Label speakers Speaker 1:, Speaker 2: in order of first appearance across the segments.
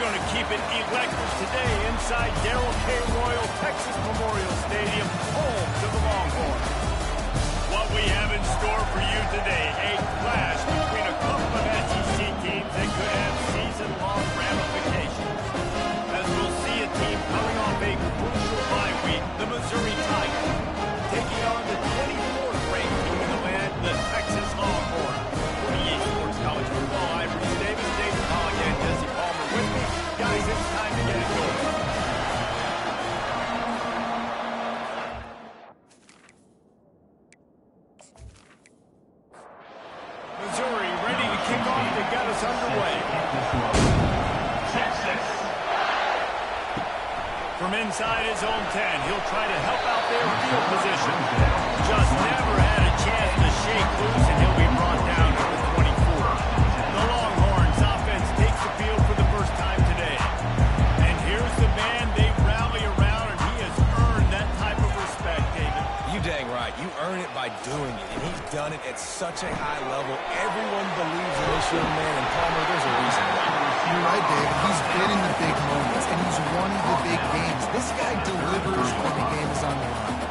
Speaker 1: going to keep it electric today inside Darrell K. Royal Texas Memorial Stadium, home to the Longhorns. What we have in store for you today, a clash between a couple of SEC teams that could have season-long ramifications. As we'll see a team coming off a crucial bye week, the Missouri Tigers, taking on the 24th ranked team in the land, the Texas Longhorns. For EA Sports College Football, I'm Bruce Davis, David Pollock, and Jesse Palmer with me. Guys, it's time to get it going. Missouri ready to kick off to get us underway. From inside his own 10, he'll try to help out their field position. Just never had a chance to shake loose, and he'll be brought down to the 24. The Longhorns offense takes the field for the first time today. And here's the man they rally around, and he has earned that type of respect, David.
Speaker 2: You dang right. You earn it by doing it, and he's done it at such a high level. Everyone believes in this young man, and Palmer, there's a reason why.
Speaker 3: You're right, David. He's been in the big moments, and he's won the big games. This guy delivers when the game is on the line.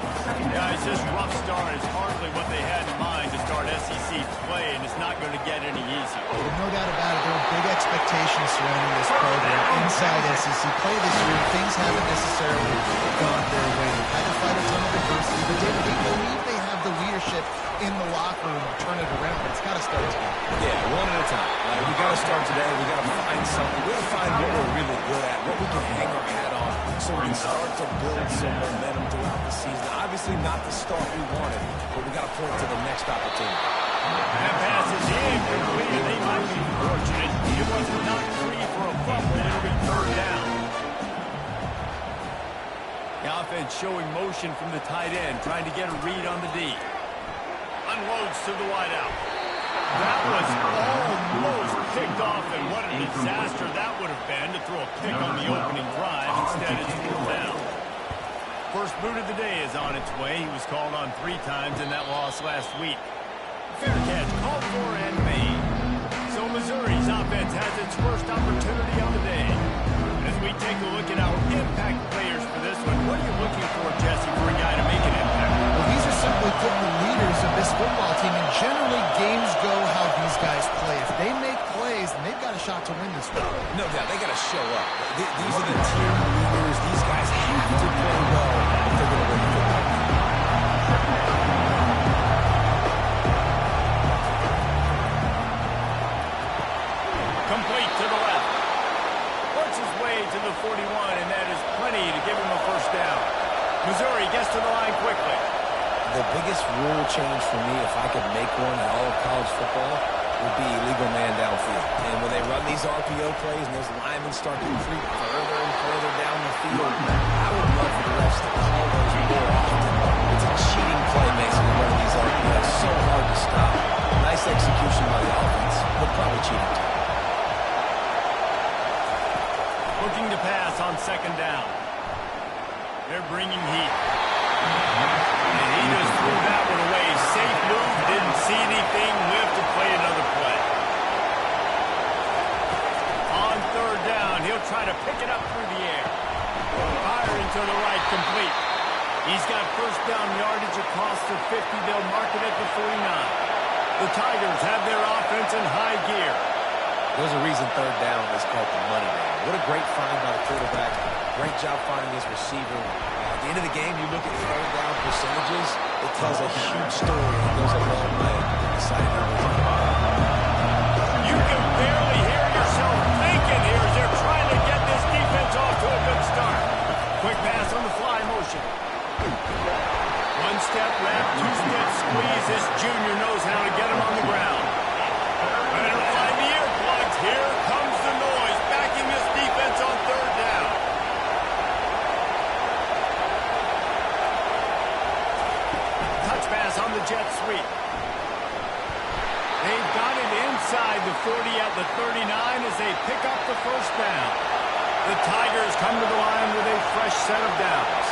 Speaker 1: Guys, this rough start is hardly what they had in mind to start SEC play, and it's not going to get any easier.
Speaker 3: No doubt about it. There are big expectations surrounding this program inside SEC play this year. Things haven't necessarily gone their way. They've had to fight a ton of adversity, but David, they believe they have the leadership in the locker room to turn it around, but it's got to start today.
Speaker 2: Yeah, one at a time. We got to start today. We got to find something. We got to find what we're really good at, what we can hang our hat on, so we can start to build some momentum throughout the season. Obviously not the start we wanted, but we got to point to the next opportunity.
Speaker 1: That pass is incomplete, and they might be fortunate. It wasn't knocked free for a fumble, and it'll be third down. The offense showing motion from the tight end, trying to get a read on the D. Unloads to the wideout. That was almost picked off, and what a disaster that would have been to throw a pick on the opening drive. Instead, it's pulled down. First boot of the day is on its way. He was called on 3 times in that loss last week. Fair catch, called for and made. So Missouri's offense has its first opportunity of the day. As we take a look at our impact players for this one, what are you looking for, Jesse, for a guy to make an impact?
Speaker 3: Well, these are simply put the leaders of this football team, and generally games go how these guys play. If they make plays, then they've got a shot to win this one.
Speaker 2: No doubt, they got to show up. These are the team leaders. These guys have to play well if they're going to win the football game.
Speaker 1: Complete to the left. Works his way to the 41, and that is plenty to give him a first down. Missouri gets to the line quickly.
Speaker 2: The biggest rule change for me, if I could make one in all of college football, would be illegal man downfield. And when they run these RPO plays and those linemen start to creep further and further down the field, I would love for the refs to call those more often. It's a cheating play, Mason, to run these RPOs. So hard to stop. Nice execution by the offense, but probably cheating too.
Speaker 1: Looking to pass on second down. They're bringing heat. And he just threw that one away. Safe move, didn't see anything, lived to play another play. On third down, he'll try to pick it up through the air. Firing to the right, complete. He's got first down yardage across the 50. They'll mark it at the 49. The Tigers have their offense in high gear.
Speaker 2: There's a reason third down is called the money down. What a great find by the quarterback. Great job finding his receiver. At the end of the game, you look at third down percentages, it tells a huge story. It goes a long way in deciding how it's going.
Speaker 1: You can barely hear yourself thinking here as they're trying to get this defense off to a good start. Quick pass on the fly motion. One step wrap, 2 step squeeze. This junior knows how to get him on the ground. Better find the earplugs. Here comes the noise, backing this defense on third down. Touch pass on the jet sweep. They've got it inside the 40 at the 39 as they pick up the first down. The Tigers come to the line with a fresh set of downs.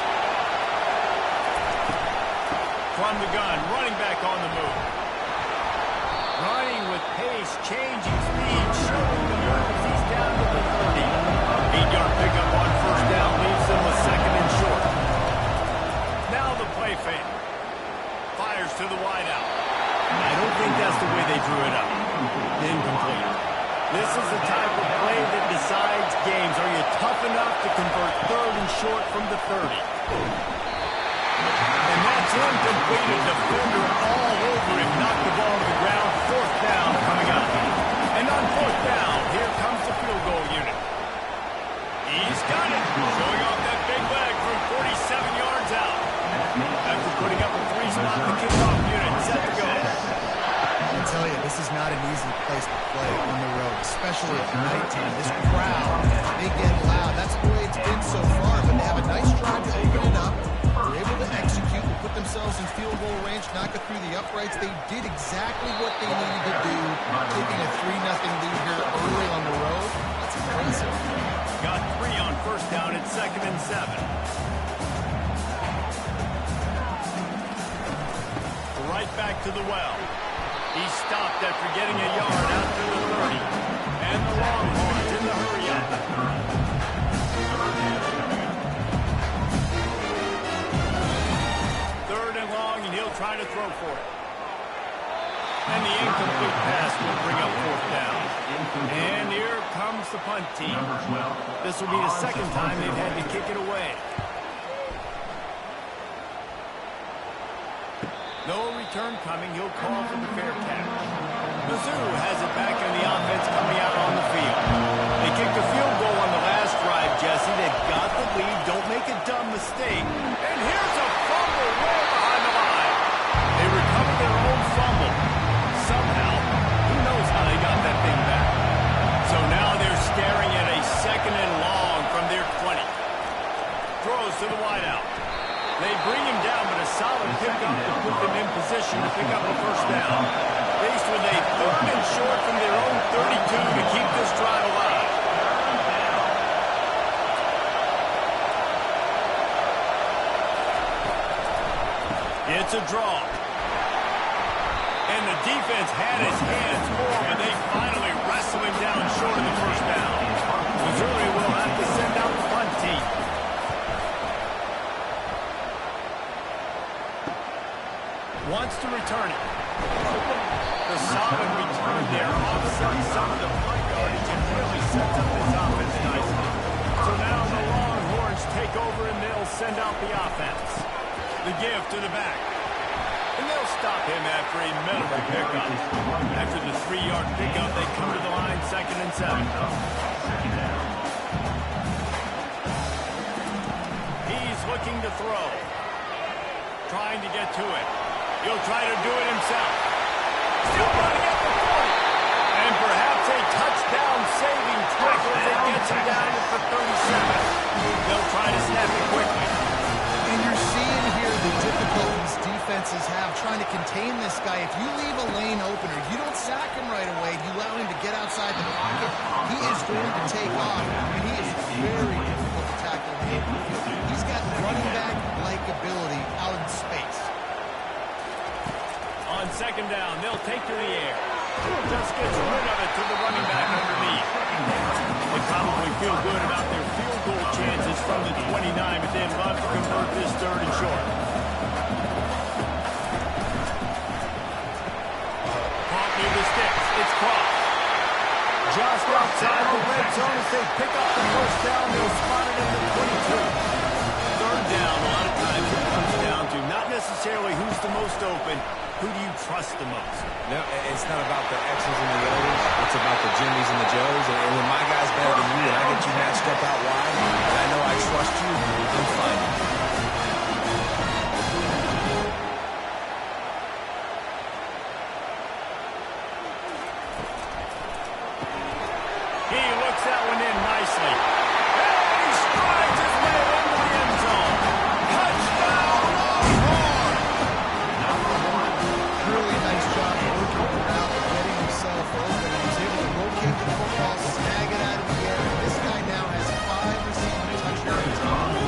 Speaker 1: From the gun, running back on the move. Running with pace, changing speed, showing the moves. He's down to the 30. 8-yard pickup on first down leaves them with second and short. Now the play fake. Fires to the wideout. I don't think that's the way they drew it up. Incomplete. This is the type of play that decides games. Are you tough enough to convert third and short from the 30? And that's incomplete. A defender all over him. Knocked the ball to the ground. Fourth down coming up. And on fourth down, here comes the field goal unit. He's got it. Showing off that big leg from 47 yards out. After putting up a 3-spot, the kickoff unit set to go.
Speaker 3: I tell you, this is not an easy place to play on the road, especially at nighttime. This crowd, they get loud. That's the way it's been so far, but they have a nice drive to open it up. They're able to execute and put themselves in field goal range, knock it through the uprights. They did exactly what they needed to do, taking a 3-0 lead here early on the road. That's impressive.
Speaker 1: Got 3 on first down at 2nd and 7. Right back to the well. He stopped after getting a yard out to the 30. And the Longhorns in the hurry up. Third and long, and he'll try to throw for it. And the incomplete pass will bring up fourth down. And here comes the punt team. This will be the second time they've had to kick it away. No return coming. He'll call for the fair catch. Mizzou has it back in the offense coming out on the field. They kicked a field goal on the last drive, Jesse. They've got the lead. Don't make a dumb mistake. And here's a fumble way behind the line. They recovered their own fumble. Somehow, who knows how they got that thing back. So now they're staring at a 2nd and long from their 20. Throws to the wideout. They bring him down, but a solid pickup to put them in position to pick up a first down. Faced with a 3rd and short from their own 32 to keep this drive alive. It's a draw. And the defense had his hands full, but they finally wrestle him down short of the first down. Missouri will have to send out the punt team. Wants to return it. The solid return there offsets some of the punt yardage and really sets up this offense nicely. So now the Longhorns take over and they'll send out the offense. The give to the back. And they'll stop him after a minimal pickup. After the 3-yard pickup, they come to the line 2nd and 7. He's looking to throw. Trying to get to it. He'll try to do it himself. Still running at the 40. And perhaps a touchdown-saving tackle as it gets him down at the 37. They'll try to snap it quickly.
Speaker 3: And you're seeing here the difficulties defenses have trying to contain this guy. If you leave a lane open or you don't sack him right away, you allow him to get outside the pocket, he is going to take off. And he is very difficult to tackle. He's got running back-like ability out in space.
Speaker 1: On 2nd down, they'll take to the air. Just gets rid of it to the running back underneath. They probably feel good about their field goal chances from the 29, but they'd love to convert this 3rd and short. Caught near the sticks. It's crossed. Just outside the red zone as they pick up the first down. They'll spot it in the 22. 3rd down, a lot of times it comes down to not necessarily who's the most open. Who do you trust the most?
Speaker 2: No, it's not about the X's and the O's. It's about the Jimmies and the Joes. And when my guy's better than you and I get you matched up out wide, and I know I trust you, I'm fine.
Speaker 1: He looks that one in nicely. And he strides his way into the end zone. Touchdown, Longhorns!
Speaker 3: Really nice job working around and getting himself open. He was able to locate the football, snag it out of the air. This guy now has 5 receiving touchdowns on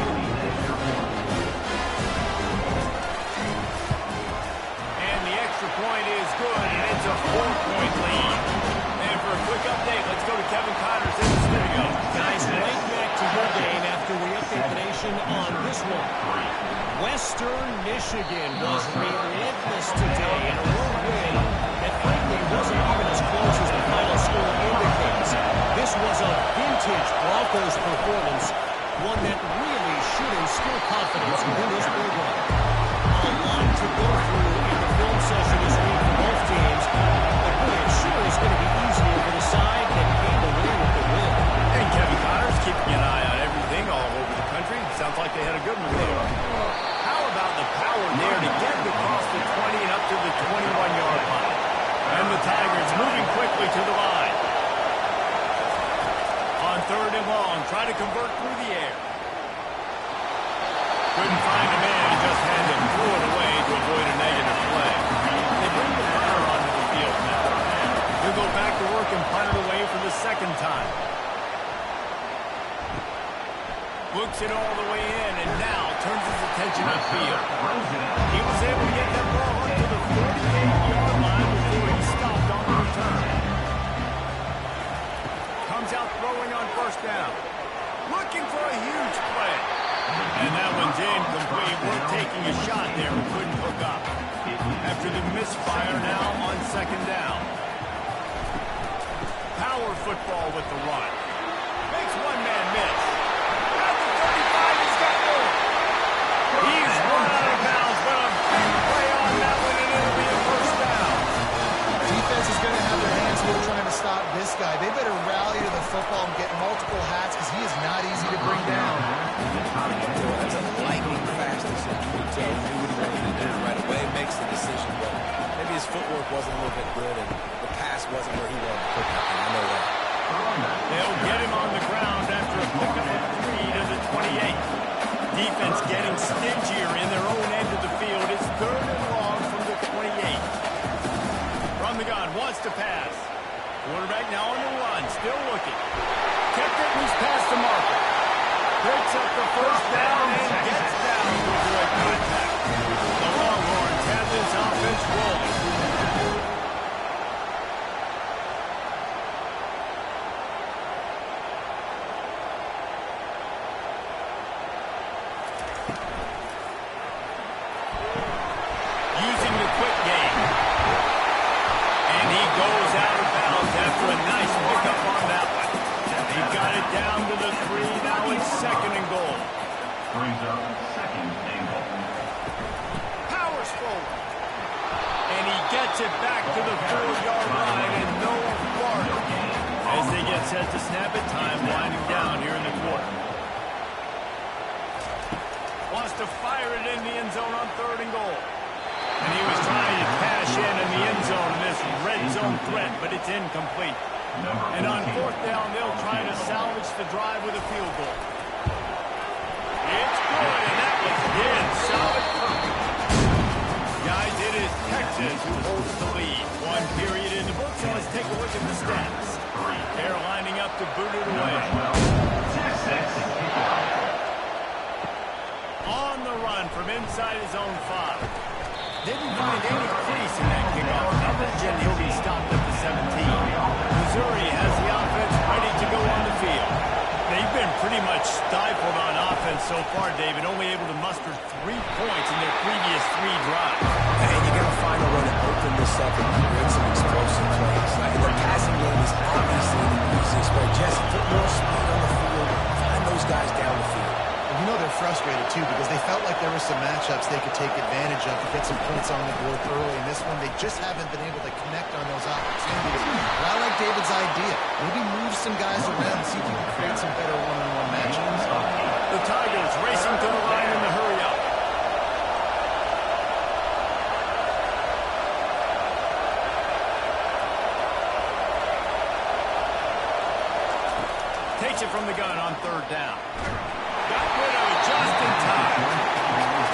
Speaker 4: on this one. Western Michigan was relentless today in a road win that frankly wasn't even as close as the final score indicates. This was a vintage Broncos performance, one that really should instill confidence within this program. A lot to go through in the film session this week for both teams, but boy, it sure is going to be easier for the side that came away with the win.
Speaker 1: And Kevin Connors keeping an eye on everything all over the country. Sounds like they had a good one there. How about the power there to get it across the 20 and up to the 21-yard line? And the Tigers moving quickly to the line. On third and long, try to convert through the air. Couldn't find a man and just had to throw it away to avoid a negative play. They bring the punter onto the field now. He'll go back to work and punt it away for the second time. Looks it all the way in and now turns his attention upfield. He was able to get that ball up to the 48-yard line before he stopped on the return. Comes out throwing on first down. Looking for a huge play. And that one's incomplete. We're taking a shot there but couldn't hook up. After the misfire now on second down. Power football with the run. Makes one man miss. At the 35, he's got more. He's run out of bounds, but a big play on that one, and it'll be a first down.
Speaker 3: Defense is going to have their hands full trying to stop this guy. They better rally to the football and get multiple hats because he is not easy to bring down.
Speaker 2: That's a lightning fast decision. You can tell he knew what he wanted to do right away, makes the decision, but maybe his footwork wasn't a little bit good and the pass wasn't where he wanted to put it. I know that.
Speaker 1: They'll get him on the ground after a pickup of 3 to the 28. Defense getting stingier in their own end of the field. It's third and long from the 28. From the gun, wants to pass. Quarterback now on the run, still looking. Kept it loose past the marker. Breaks up the first down and gets down to avoid contact. The Longhorns have this offense rolling. Using the quick game. And he goes out of bounds after a nice pickup on that one. He got it down to the 3. Now it's second and goal.
Speaker 5: Brings up second and goal.
Speaker 1: Powers forward. And he gets it back to the 4-yard line and no Florida. As they get set to snap it, time winding down here in the quarter. Wants to fire it in the end zone on third and goal. And he was trying to cash in the end zone in this red zone threat, but it's incomplete. And on fourth down, they'll try to salvage the drive with a field goal. It's good, and that was in solid coverage. Guys, it is Texas who holds the lead. One period in the books, so let's take a look at the stats. They're lining up to boot it away. On the run from inside his own 5. Didn't find any crease in that kickoff coverage, and he'll be stopped at the 17. Missouri has the offense ready to go on the field. They've been pretty much stifled on offense so far, David, only able to muster 3 points in their previous 3 drives.
Speaker 2: And you got to find a way to open this up and create some explosive plays. Like the passing game is obviously the easiest way. Jesse, put more speed on the field, find those guys down the field.
Speaker 3: You know they're frustrated, too, because they felt like there were some matchups they could take advantage of to get some points on the board early. In this one, they just haven't been able to connect on those opportunities. But I like David's idea. Maybe move some guys around and see if you can create some better one-on-one matchups.
Speaker 1: The Tigers racing to the line in the hurry-up. Takes it from the gun on third down. Got rid of it just in time.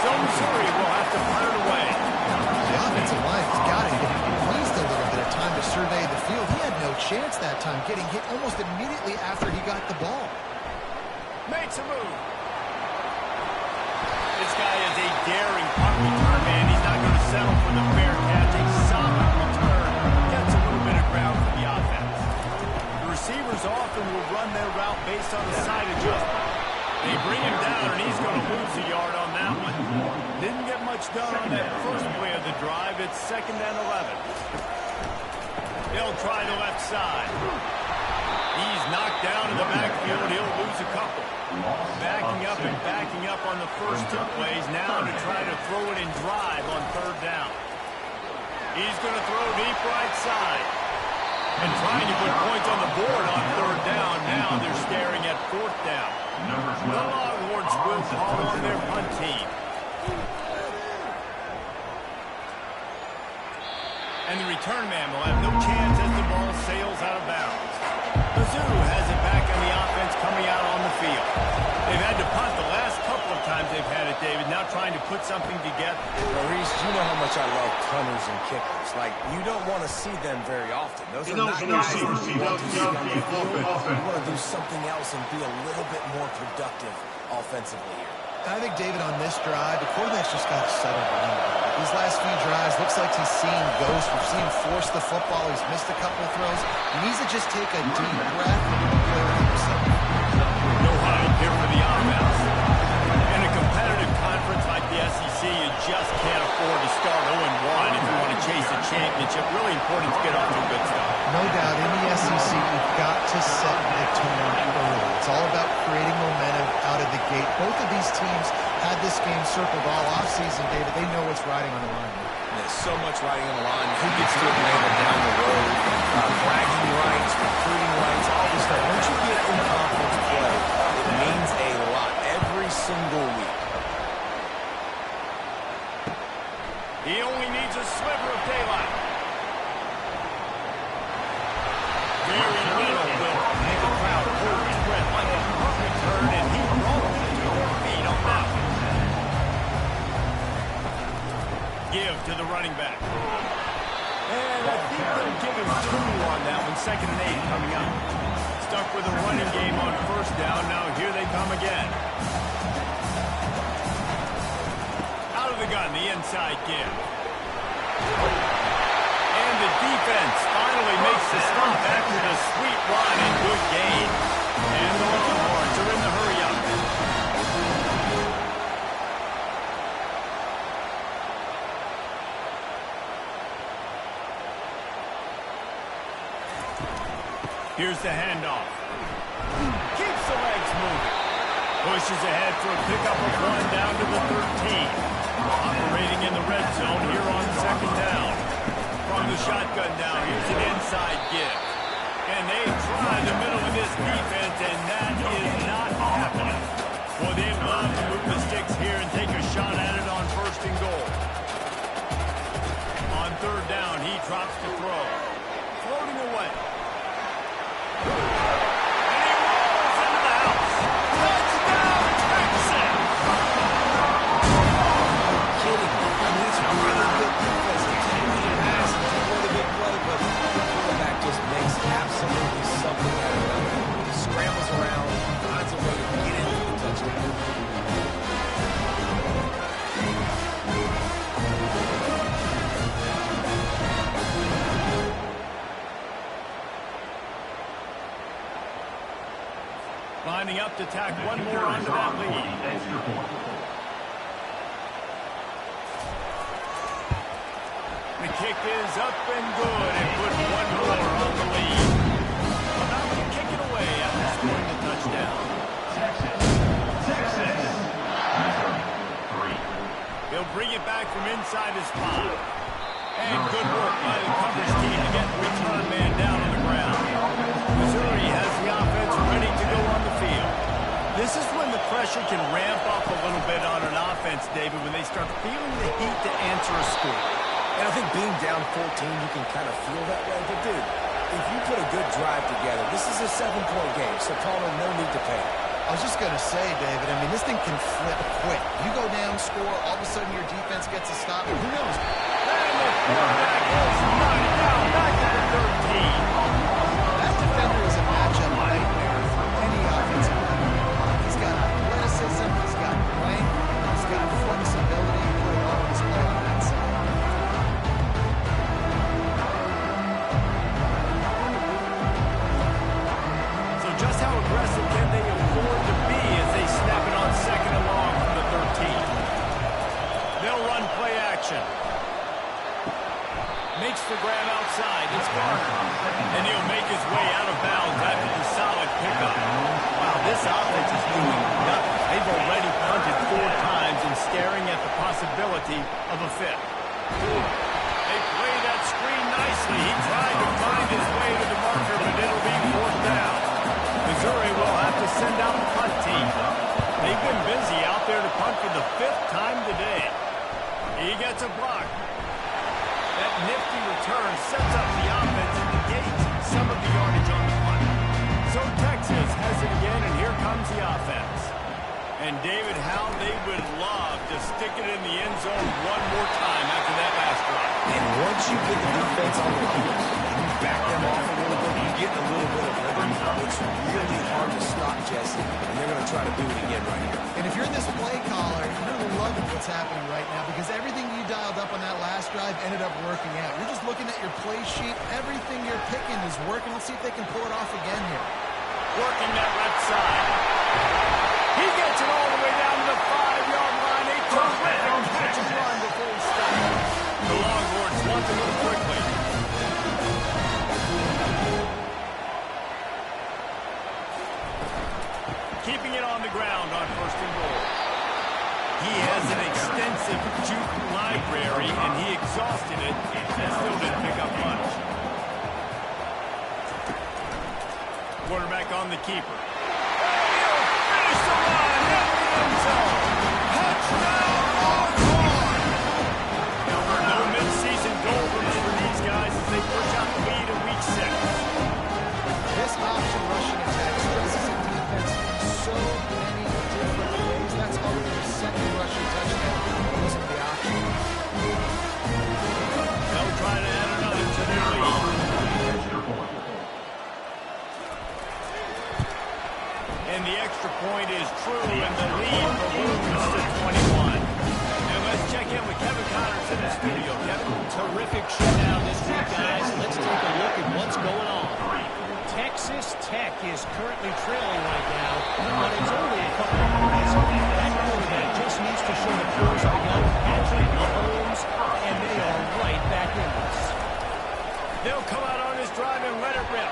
Speaker 1: So Missouri will have to punt it away.
Speaker 3: The offensive line's got to get pleased a little bit of time to survey the field. He had no chance that time, getting hit almost immediately after he got the ball.
Speaker 1: Makes a move. This guy is a daring punt return man. He's not going to settle for the fair catch. A solid return. Gets a little bit of ground for the offense. The receivers often will run their route based on the side adjustment. They bring him down, and he's going to lose a yard on that one. Didn't get much done on that first play of the drive. It's 2nd and 11. They'll try the left side. He's knocked down in the backfield. He'll lose a couple. Backing up on the first 2 plays. Now to try to throw it and drive on 3rd down. He's going to throw deep right side. And trying to put points on the board on 3rd down. Now they're staring at 4th down. The Longhorns will call on their punt team. And the return man will have no chance as the ball sails out of bounds. Mizzou has it back on the offense coming out on the field. They've had to punt the last couple of times they've had it, David, now trying to put something together.
Speaker 2: Well, Reese, you know how much I love punters and kickers. Like, you don't want to see them very often. Those are not guys that you want to see on the field. You want to do something else and be a little bit more productive offensively here.
Speaker 3: I think, David, on this drive, the quarterback's just got to settle down. These last few drives, looks like he's seeing ghosts. We've seen him force the football. He's missed a couple of throws. He needs to just take a deep breath and play with himself.
Speaker 1: No huddle here for the offense. In a competitive conference like the SEC, you just can't afford to start 0-1 if you want to chase a championship. Really important to get off to a good start.
Speaker 3: No doubt, in the SEC, you've got to set the tone early. It's all about creating momentum out of the gate. Both of these teams had this game circled all offseason, David. They know what's riding on the line.
Speaker 2: There's so much riding on the line. Who gets to Atlanta down the road? Bragging rights, recruiting rights, all this stuff. Once you get in conference play, it means a lot every single week.
Speaker 1: He only needs a sliver of daylight. Very little will make a crowd hold his breath like a perfect turn, and he rolls to their feet on that one. Give to the running back. And I think they'll give him 2 on that one. 2nd and 8 coming up. Stuck with a running game on 1st down. Now here they come again. Out of the gun, the inside give. And the defense finally makes the stop after the sweet run and good gain. And the Longhorns are in the hurry-up. Here's the handoff. Keeps the legs moving. Pushes ahead for a pickup of 1 down to the 13. Operating in the red zone here on 2nd down. From the shotgun down, here's an inside give. And they try the middle of this defense, and that is not happening. Well, they love to move the sticks here and take a shot at it on 1st and goal. On 3rd down, he drops the throw. Floating away. And he rolls into the house. Touchdown, Texas!
Speaker 2: Kidding me. I mean, it's a really good defense. They take the pass and take away the big play, but the quarterback just makes absolutely something out of nothing. He scrambles around, finds a way to get into the touchdown.
Speaker 1: Lining up to tack one more onto that lead. The kick is up and good and put 1 more on the lead. About to kick it away after scoring the touchdown.
Speaker 5: Texas. Missouri, 3.
Speaker 1: He'll bring it back from inside his 5. And good work by the coverage team to get the return man down on the ground. Missouri has the offense ready to go on the field. This is when the pressure can ramp up a little bit on an offense, David, when they start feeling the heat to answer a score.
Speaker 2: And I think being down 14, you can kind of feel that way. But, dude, if you put a good drive together, this is a 7-point game, so Palmer, no need to panic.
Speaker 3: I was just going to say, David, I mean, this thing can flip quick. You go down, score, all of a sudden your defense gets a stop, and who knows?
Speaker 1: And the quarterback is knocked down back to the 13.
Speaker 3: That defender is a matchup nightmare for any offensive player. He's got athleticism, he's got length, he's got flexibility, put it all on display on that side.
Speaker 1: So just how aggressive can they afford to be as they snap the 5th. They play that screen nicely. He tried to find his way to the marker, but it'll be 4th down. Missouri will have to send out the punt team. They've been busy out there to punt for the 5th time today. He gets a block. That nifty return sets up the offense and negates some of the yardage on the punt. So Texas has it again, and here comes the offense. And David, how they would love to stick it in the end zone one more time after that last drive.
Speaker 2: And once you get the defense on their heels, and you back them off a little bit, you get a little bit of liberty. It's really hard to stop, Jesse, and they're going to try to do it again right here.
Speaker 3: And if you're this play caller, you're really loving what's happening right now because everything you dialed up on that last drive ended up working out. You're just looking at your play sheet. Everything you're picking is working. Let's see if they can pull it off again here.
Speaker 1: Working that left side. He gets it all the way down to the 5-yard line. A terrific catch and run before he stops. The Longhorns want to move quickly. Keeping it on the ground on 1st and goal. He has an extensive juke library, and he exhausted it and still didn't pick up much. Quarterback on the keeper. Finish the run in the end zone. Touchdown, Longhorn! No mid-season doldrums for these guys as they push out the lead in week 6.
Speaker 3: This option rushing attack stresses a defense in so many different ways. That's already their second rushing touchdown using the option.
Speaker 1: They'll try to add another to their lead. And the extra point is true, and the lead balloons to 21. And let's check in with Kevin Connors in the studio. Kevin?
Speaker 4: Terrific showdown this week, guys. Let's take a look at what's going on. Texas Tech is currently trailing right now, but it's only a couple of points. That quarterback just needs to show the pros are young Patrick Mahomes, and they are right back in this.
Speaker 1: They'll come out on this drive and let it rip.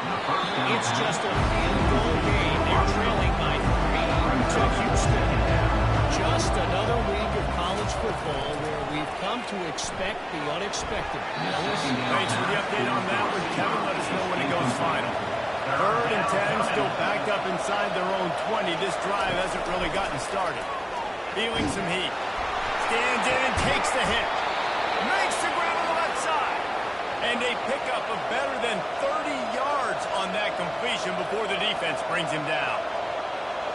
Speaker 4: It's just a field goal game. They're trailing by 3 to Houston. Just another week of college football where we've come to expect the unexpected.
Speaker 1: Thanks for the update on that one, Kevin. Let us know when it goes final. 3rd and 10, still backed up inside their own 20. This drive hasn't really gotten started. Feeling some heat. Stands in and takes the hit. Makes the grab on the left side. And they pick up a better than 30 yards on that completion before the defense brings him down.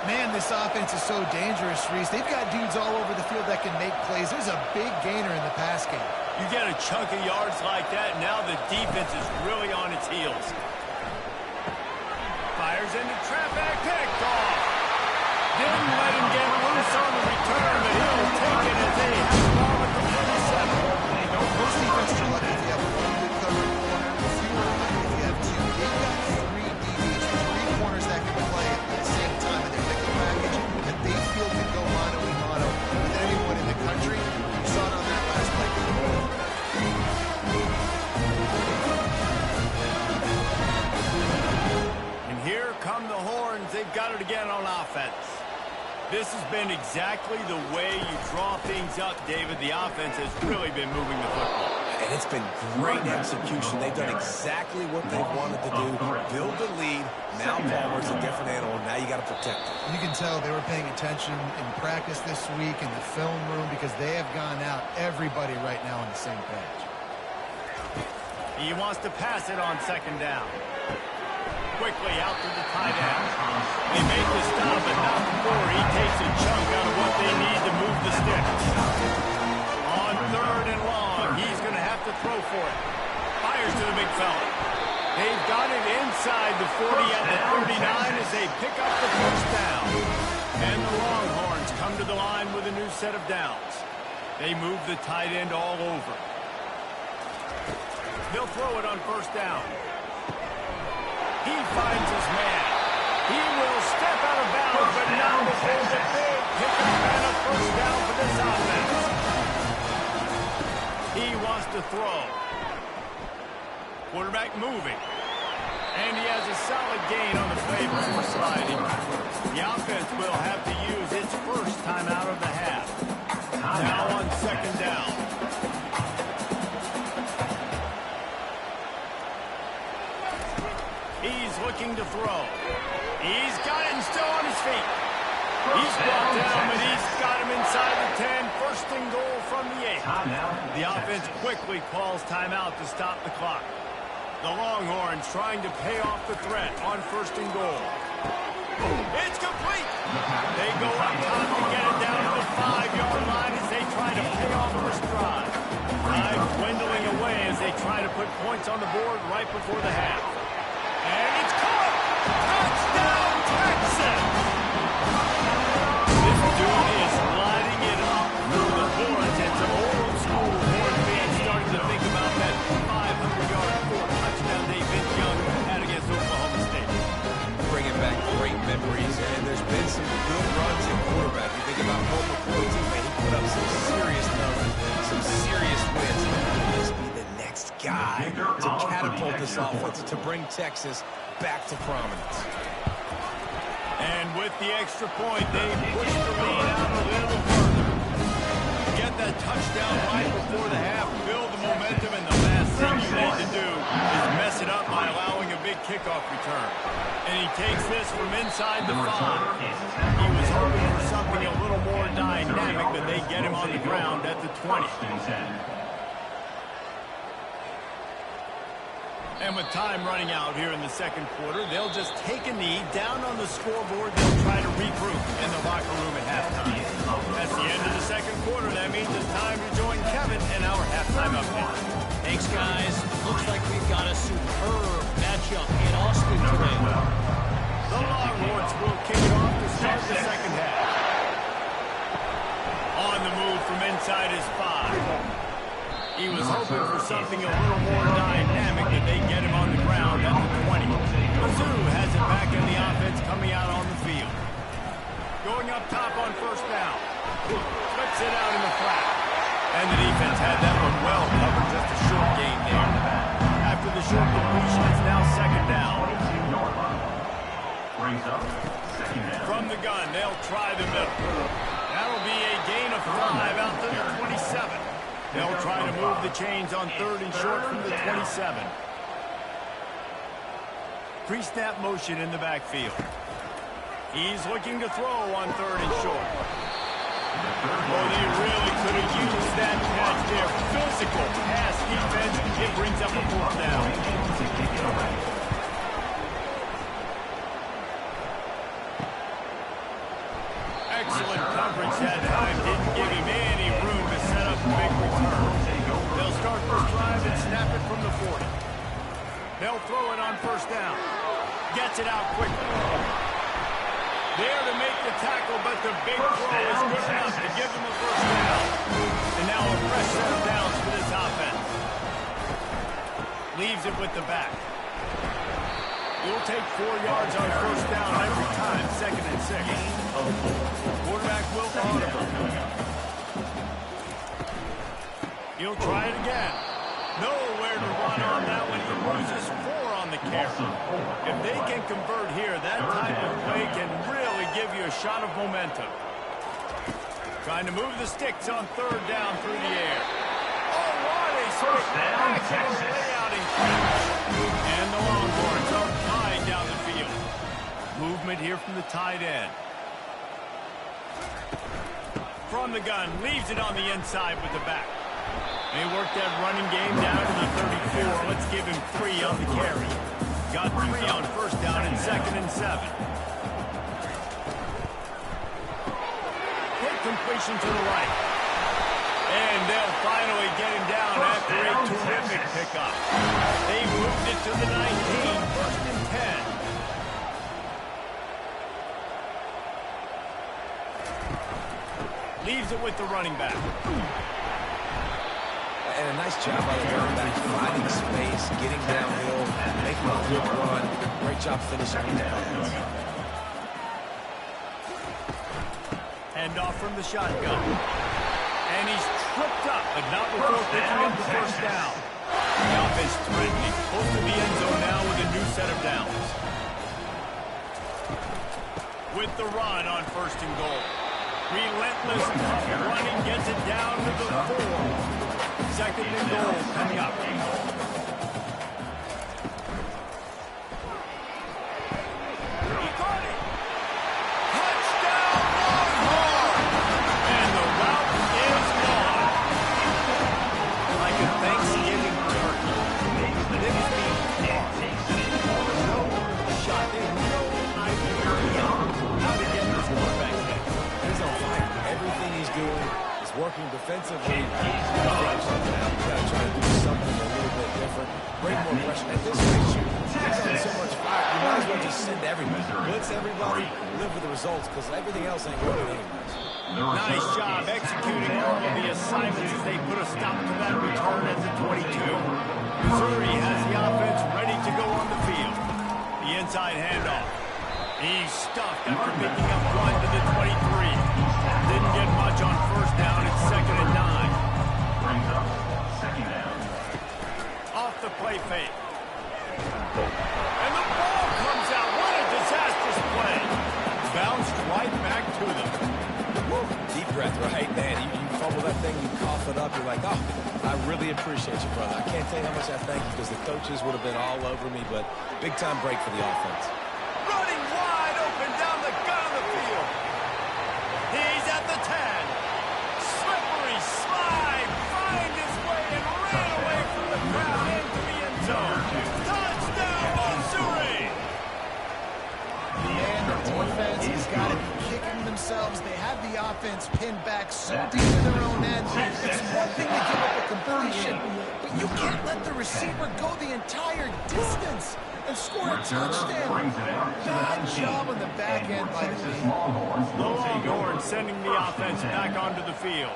Speaker 3: Man, this offense is so dangerous, Reese. They've got dudes all over the field that can make plays. There's a big gainer in the pass game.
Speaker 1: You get a chunk of yards like that, now the defense is really on its heels. Fires into traffic, picked off. Didn't let him get loose on the return, but he'll take it as they have the ball at the 37.
Speaker 3: Most defenses are lucky if you have one good covering corner, fewer if you have 2. They've got 3 DBs, 3 corners that can play at the same time in their nickel package, and they feel to go mano-a-mano with anyone in the country. You saw it on that last play.
Speaker 1: And here come the horns. They've got it again on offense. This has been exactly the way you draw things up, David. The offense has really been moving the football.
Speaker 2: And it's been great execution. They've done exactly what they've wanted to do. Build the lead. Now Palmer's a different animal. Now you got to protect him.
Speaker 3: You can tell they were paying attention in practice this week in the film room because they have gone out everybody right now on the same page.
Speaker 1: He wants to pass it on 2nd down. Quickly out to the tight end. They make the stop, but not before he takes a chunk out of what they need to move the sticks. On 3rd and long, he's going to have to throw for it. Fires to the big fella. They've got it inside the 40 at the 39 as they pick up the 1st down. And the Longhorns come to the line with a new set of downs. They move the tight end all over. They'll throw it on 1st down. He finds his man. He will step out of bounds, but not before the big pickup and a 1st down for this offense. He wants to throw. Quarterback moving. And he has a solid gain on the play before sliding. The offense will have to use its 1st time out of the half. Now on 2nd down. throw. He's got it and still on his feet. He's brought down, but he's got him inside the 10. First and goal from the 8. The offense quickly calls timeout to stop the clock. The Longhorns trying to pay off the threat on first and goal. It's complete. They go up top to get it down to the 5-yard line as they try to pay off this drive. Time dwindling away as they try to put points on the board right before the half. And it's caught! Touchdown, Texas! This dude is sliding it up through the boards, and some old school Horn fans starting to think about that 500-yard, 4-touchdown day Vince Young had against Oklahoma State.
Speaker 2: Bringing back great memories, and there's been some good runs in quarterback. You think about Colt McCoy, man, he put up some serious numbers, some serious wins. Will this be the next guy to catapult this offense to bring Texas back to prominence?
Speaker 1: And with the extra point, they push the lead out a little further. Get that touchdown right before the half, build the momentum, and the last thing you need to do is mess it up by allowing a big kickoff return. And he takes this from inside the 5. He was hoping for something a little more dynamic, but they get him on the ground at the 20. And with time running out here in the second quarter, they'll just take a knee down on the scoreboard. They'll try to regroup in the locker room at halftime. That's the end of the second quarter. That means it's time to join Kevin in our halftime update.
Speaker 4: Thanks, guys. Looks like we've got a superb matchup in Austin today.
Speaker 1: The Longhorns will kick it off to start the second half. On the move from inside his 5. He was hoping for something a little more dynamic, but they get him on the ground at the 20. Mizzou has it back in the offense coming out on the field. Going up top on first down. Flips it out in the flat. And the defense had that one well covered, just a short gain there. After the short completion, it's now second down. From the gun, they'll try the middle. That'll be a gain of 5 out to the 27. They'll try to move the chains on third and short from the 27. Pre-snap motion in the backfield. He's looking to throw on third and short. Oh, they really could have used that catch there. Physical pass defense. It brings up a 4th down. Excellent coverage that time. Didn't give him any room to set up a big return. They'll start first drive and snap it from the 40. They'll throw it on first down. Gets it out quickly. There to make the tackle, but the big throw is good enough to give them a first down. And now a fresh set of downs for this offense. Leaves it with the back. You'll take 4 yards on first down every time, second and 6. Quarterback will auto. He'll try it again. Nowhere to run on that one. He loses 4 on the carry. If they can convert here, that type of play can really give you a shot of momentum. Trying to move the sticks on third down through the air. Oh, what a spectacular layout and catch. And the Longhorns are flying down the field. Movement here from the tight end. From the gun, leaves it on the inside with the back. They work that running game down to the 34. Let's give him 3 on the carry. Got 3 on first down and second and 7. Quick completion to the right. And they'll finally get him down after a terrific pickup. They moved it to the 19, first and 10. Leaves it with the running back.
Speaker 2: And a nice job by the running back, finding space, getting downhill, making a good run. Great job finishing these pads.
Speaker 1: Hand off from the shotgun. And he's tripped up, but not before picking up the first down. The offense threatening, close to the end zone now with a new set of downs. With the run on first and goal. Relentless, tough running, gets it down to the 4. Second and goal coming up.
Speaker 2: it's working defensively. You gotta figure something out. You gotta try to do something a little bit different. Bring more pressure. At this rate, you're on so much fire, you might as well just send everybody. Blitz everybody, live with the results, because everything else ain't working anyways.
Speaker 1: Nice job executing all of the assignments as they put a stop to that return at the 22. Missouri has the offense ready to go on the field. The inside handoff. He's stuffed after picking up one to the 23. Didn't get much on first down. It's 2nd and 9.
Speaker 5: Brings up 2nd down.
Speaker 1: Off the play fake. And the ball comes out. What a disastrous play. Bounced right back to them.
Speaker 2: Woo. Deep breath, right? Man, you fumble that thing, you cough it up. You're like, oh, I really appreciate you, brother. I can't tell you how much I thank you because the coaches would have been all over me, but big-time break for the offense.
Speaker 1: Running wide open down the gut of the field. He's at the 10. Slippery slide. Find his way and ran away from the crowd into the end zone. Touchdown, Missouri.
Speaker 3: And the defense has got to be kicking themselves. They have the offense pinned back so deep in their own end. It's one thing to give up a completion, but you can't let the receiver go the entire distance and score a touchdown. Bad job on the back end by the team.
Speaker 1: The Longhorns sending the offense back onto the field.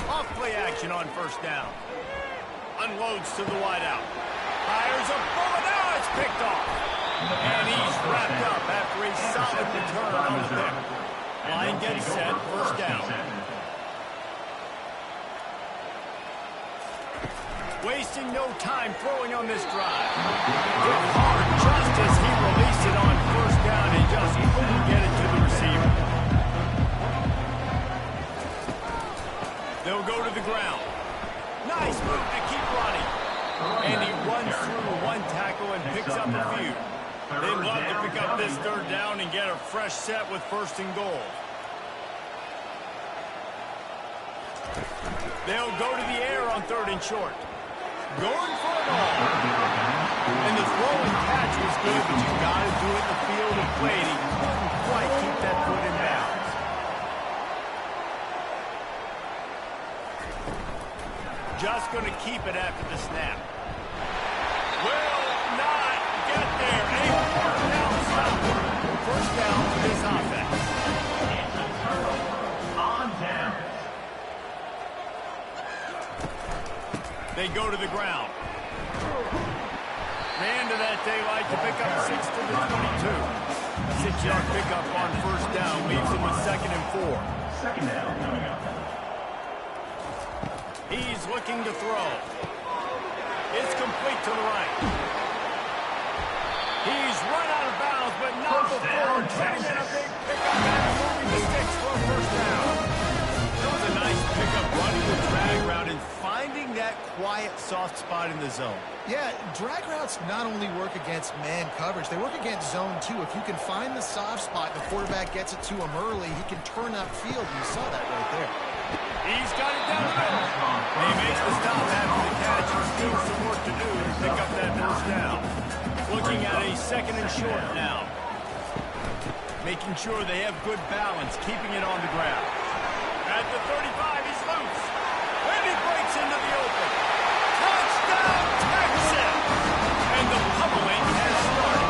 Speaker 1: Off play action on first down. Unloads to the wideout. Fires a bullet. Now it's picked off. And he's wrapped up after a solid return on the pick. Line gets set. First down. Wasting no time throwing on this drive. Hit hard just as he released it on first down and just couldn't get it to the receiver. They'll go to the ground. Nice move to keep running. And he runs through one tackle and picks up a few. They'd love to pick up this third down and get a fresh set with 1st and goal. They'll go to the air on 3rd and short. Going for it all. And the throw and catch was good, but you got to do it in the field of play. He couldn't quite keep that foot in bounds. Just going to keep it after the snap. Will not get there. A first down stop. First down for this offense.
Speaker 5: On down.
Speaker 1: They go to the ground. Ran to that daylight to pick up 6 to the 22. 6-yard pickup on first down leaves him with 2nd and 4.
Speaker 5: 2nd down coming up.
Speaker 1: He's looking to throw. It's complete to the right. He's run out of bounds, but not before taking a big pickup and moving the sticks for a first down. That was a nice pickup running the drag route and finding that quiet, soft spot in the zone.
Speaker 3: Yeah, drag routes not only work against man coverage, they work against zone too. If you can find the soft spot and the quarterback gets it to him early, he can turn upfield. You saw that right there.
Speaker 1: He's got it down the middle. He makes the stop after the catch. Still some work to do to pick up that first down. Looking at a 2nd and short now. Making sure they have good balance, keeping it on the ground. At the 35, he's loose. And he breaks into the open. Touchdown, Texas! And the pummeling has started.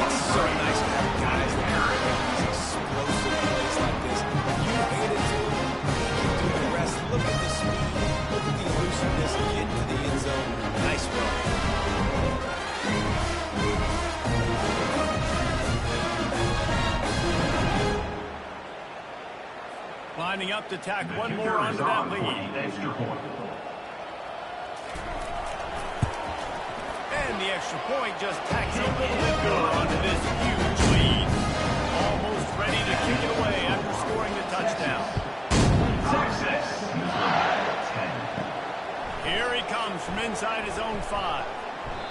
Speaker 2: It's so nice to have guys that are making these explosive plays like this. You hand it to them, you do the rest. Look at the speed, look at the elusiveness, get to the end zone. Nice run.
Speaker 1: Lining up to tack one more onto that lead.
Speaker 5: Extra point.
Speaker 1: And the extra point just tacks a little bit more onto this huge lead. Almost ready to kick it away after scoring the touchdown.
Speaker 5: Success. 10.
Speaker 1: Here he comes from inside his own 5.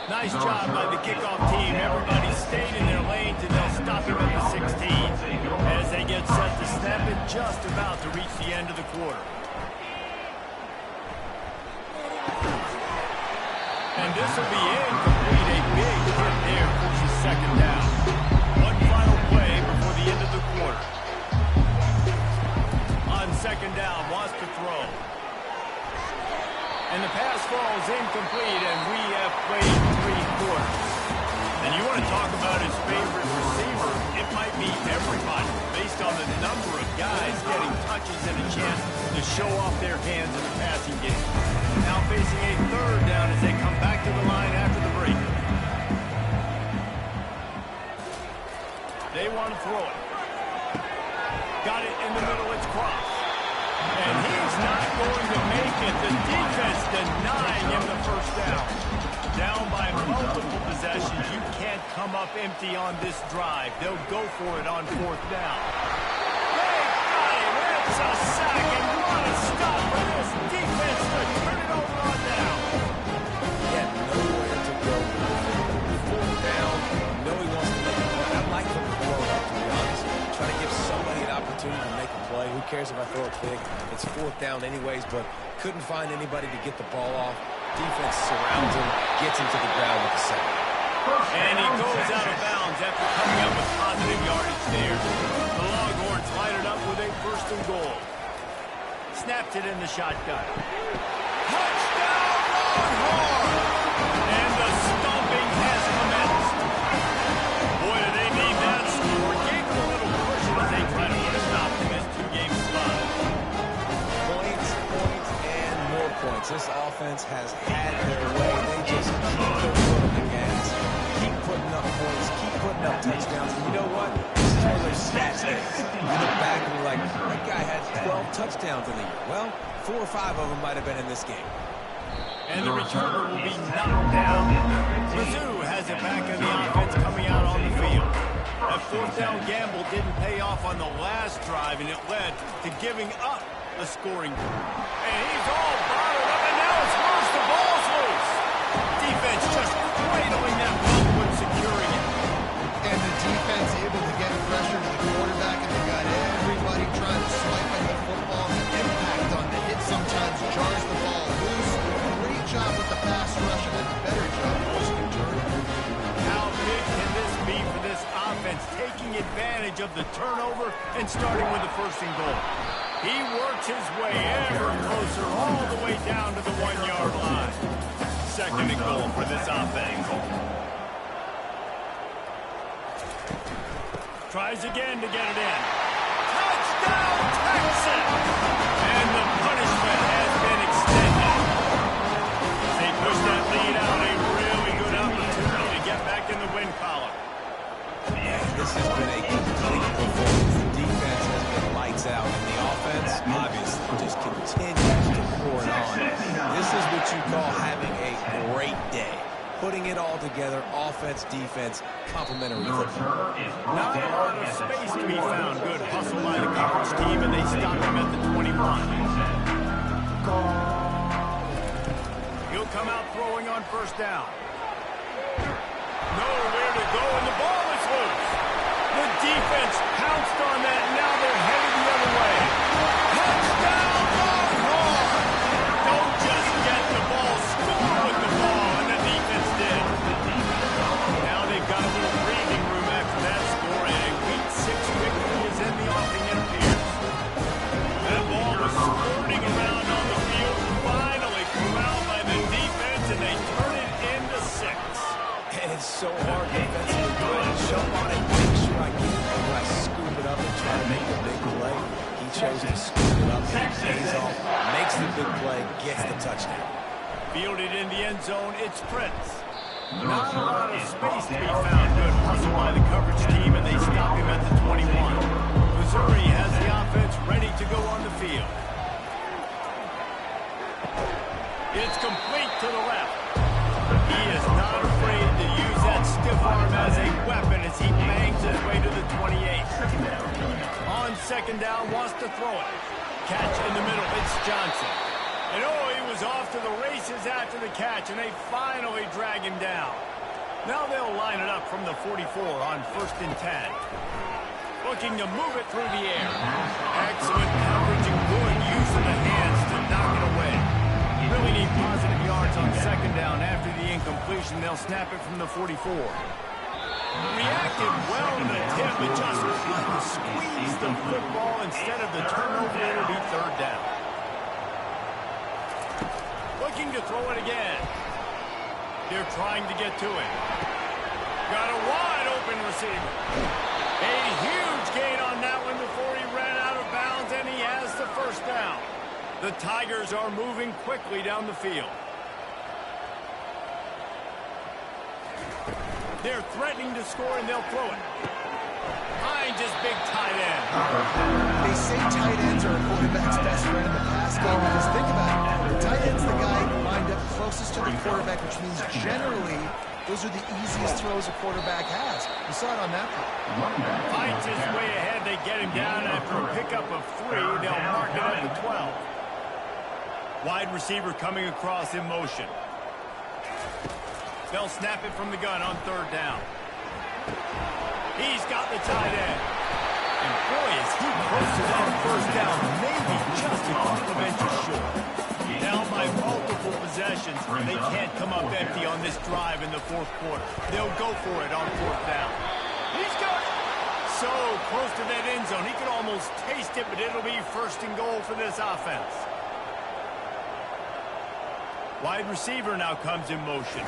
Speaker 1: Nice job by the kickoff team. Everybody stayed in their lanes and they'll stop him at the 16 as they get set to snap it just about to reach the end of the quarter. And this will be incomplete. A big hit there, pushes 2nd down. incomplete, and we have played 3 quarters. And you want to talk about his favorite receiver, it might be everybody, based on the number of guys getting touches and a chance to show off their hands in the passing game. Now facing a 3rd down as they come back to the line after the break. They want to throw it. Got it in the middle, it's Cross. And he's not going to make it. The defense denying him the 1st down. Down by multiple possessions. You can't come up empty on this drive. They'll go for it on 4th down. They got him. It's a sack, and what a stop for this defense to turn it over on down.
Speaker 2: He had nowhere to go. 4th down. No, he wants to make a play. I'd like him to blow it up, to be honest. Try to give somebody an opportunity to make a play. Who cares if I throw a pick? It's 4th down anyways, but couldn't find anybody to get the ball off. Defense surrounds him, gets him to the ground with the sack.
Speaker 1: And he goes out of bounds after coming up with positive yardage there. The Longhorns line it up with a 1st and goal. Snapped it in the shotgun. Touchdown, Longhorns! And the stomping has commenced. Boy, do they need that score. Gave them a little cushion as they try to put a stop to this 2-game slide.
Speaker 2: Points, and more points. This offense has had their way. They just keep their foot on the gas. Keep putting up points, keep putting up touchdowns. And you know what? This is one of those stats days. You look back and you're like, that guy had 12 touchdowns in the year. Well, 4 or 5 of them might have been in this game.
Speaker 1: And the returner will be knocked down. Mizzou has it back in the offense coming out on the field. That 4th down gamble didn't pay off on the last drive, and it led to giving up a scoring. And he's all bottled up, and now it's loose. The ball's loose. Defense just cradling that ball and securing it.
Speaker 3: And the defense able to get pressure to the quarterback, and they got everybody trying to swipe at the football. The impact on the hit sometimes jars the ball loose. Great job with the pass rush, and a better job forcing a turnover.
Speaker 1: How big can this be for this offense, taking advantage of the turnover and starting with the 1st and goal? He works his way ever closer all the way down to the 1-yard line. 2nd and goal for this offense. Tries again to get it in. Touchdown, Texas! And the punishment has been extended. As they push that lead out, a really good opportunity to get back in the win column.
Speaker 2: Yeah, this has been a complete performance. The defense has been lights out, and the offense, obviously, just continues to pour it on. This is what you call having a great day. Putting it all together, offense, defense, complementary football.
Speaker 1: Not a lot of space to be found. Good hustle by the coverage team, and they stop him at the 21. He'll come out throwing on 1st down. Nowhere to go, and the ball is loose. The defense pounced on that, and now they're headed the other way. Touchdown, Longhorns! Don't just get the ball, score with the ball, and the defense did. Now they've got a little breathing room after that score, and a Week 6 victory is in the offing, it appears. That ball was squirting around on the field, finally corralled by the defense, and they turn it into 6.
Speaker 2: And it's so hard defensively to jump on it, make sure I get it, or I scoop it up and try to make a big play. He chose to scoop it up, and he pays off, makes the big play, gets the touchdown.
Speaker 1: Fielded in the end zone, it's Prince. Not a lot of space to be found. Good hustle by the coverage team, and they stop him at the 21. Missouri has the offense ready to go on the field. It's complete to the left. He is not afraid to use that stiff arm as a weapon as he bangs his way to the 28. On 2nd down, wants to throw it. Catch in the middle, it's Johnson. And he was off to the races after the catch, and they finally drag him down. Now they'll line it up from the 44 on 1st and 10. Looking to move it through the air. Excellent coverage and good use of the hands to knock it away. Really need positive yards on 2nd down after the incompletion. They'll snap it from the 44. Reacted well to the tip, but just couldn't squeeze the football instead of the turnover. It'll be 3rd down. Looking to throw it again. They're trying to get to it. Got a wide open receiver. A huge gain on that one before he ran out of bounds, and he has the first down. The Tigers are moving quickly down the field. They're threatening to score, and they'll throw it. Finds his big tight end.
Speaker 3: They say tight ends are a quarterback's best friend in the pass game because think about it. The tight end's the guy lined up closest to the quarterback, which means generally those are the easiest throws a quarterback has. You saw it on that play.
Speaker 1: Fights his way ahead. They get him down after a pickup of 3. They'll mark it at the 12. Wide receiver coming across in motion. They'll snap it from the gun on 3rd down. He's got the tight end. And boy, is he close to that first down. Maybe just a couple of inches short. Now by multiple possessions, they can't come up empty on this drive in the 4th quarter. They'll go for it on 4th down. He's got it. So close to that end zone. He could almost taste it, but it'll be 1st and goal for this offense. Wide receiver now comes in motion.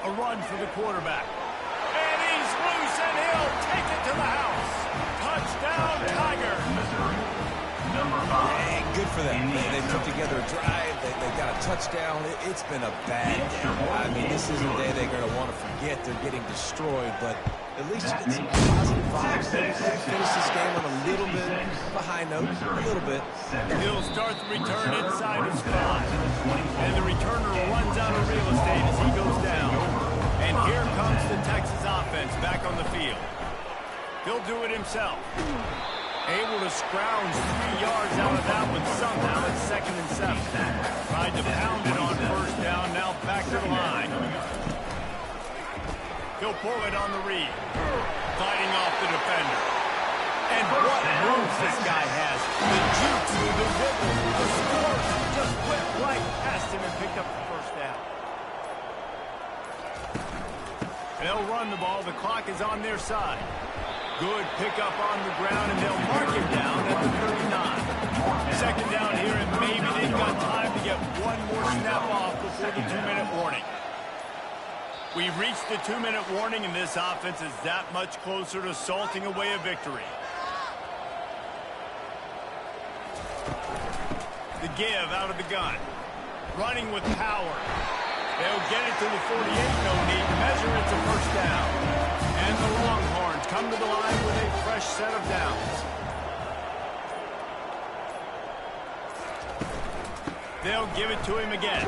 Speaker 1: A run for the quarterback. And he's loose, and he'll take it to the house. Touchdown, Tiger.
Speaker 2: Hey, good for them. They put together a drive. They got a touchdown. It's been a bad day. I mean, this isn't a day they're going to want to forget. They're getting destroyed, but at least you get some positive vibes. They finish this game on a little bit of a high note, a little bit.
Speaker 1: He'll start the return inside his 5. And the returner runs out of real estate as he goes down. And here comes the Texas offense back on the field. He'll do it himself. Able to scrounge 3 yards out of that one somehow. It's 2nd and 7. Tried to pound it on 1st down. Now back to the line. He'll pull it on the read. Fighting off the defender. And what moves this guy has. The jutsu, the wiggle, the score. Just went right past him and picked up the 1st down. They'll run the ball. The clock is on their side. Good pickup on the ground, and they'll mark him down at the 39. 2nd down here, and maybe they've got time to get one more snap off before the 2-minute warning. We've reached the 2-minute warning, and this offense is that much closer to salting away a victory. The give out of the gun. Running with power. They'll get it to the 48, no need to measure. It's a 1st down. And the Longhorns come to the line with a fresh set of downs. They'll give it to him again.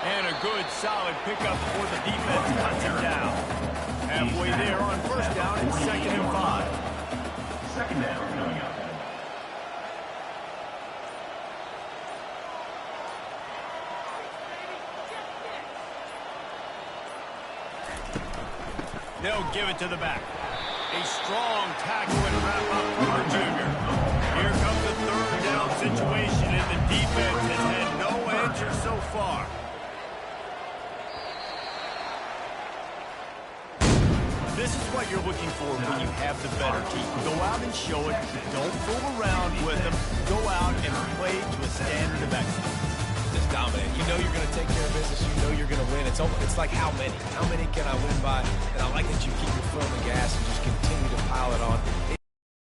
Speaker 1: And a good, solid pickup before the defense cuts him down. Halfway there on 1st down, it's 2nd and 5.
Speaker 5: 2nd down coming up.
Speaker 1: They'll give it to the back. A strong tackle and wrap-up from the junior. Here comes the 3rd down situation, and the defense has had no answer so far. This is what you're looking for when you have the better team. Go out and show it. Don't fool around with them. Go out and play to a standard of excellence.
Speaker 2: Just dominate. You know you're going to take care of business. You know you're going to win. It's like how many? How many can I win by? And I like that you keep your foot on the gas.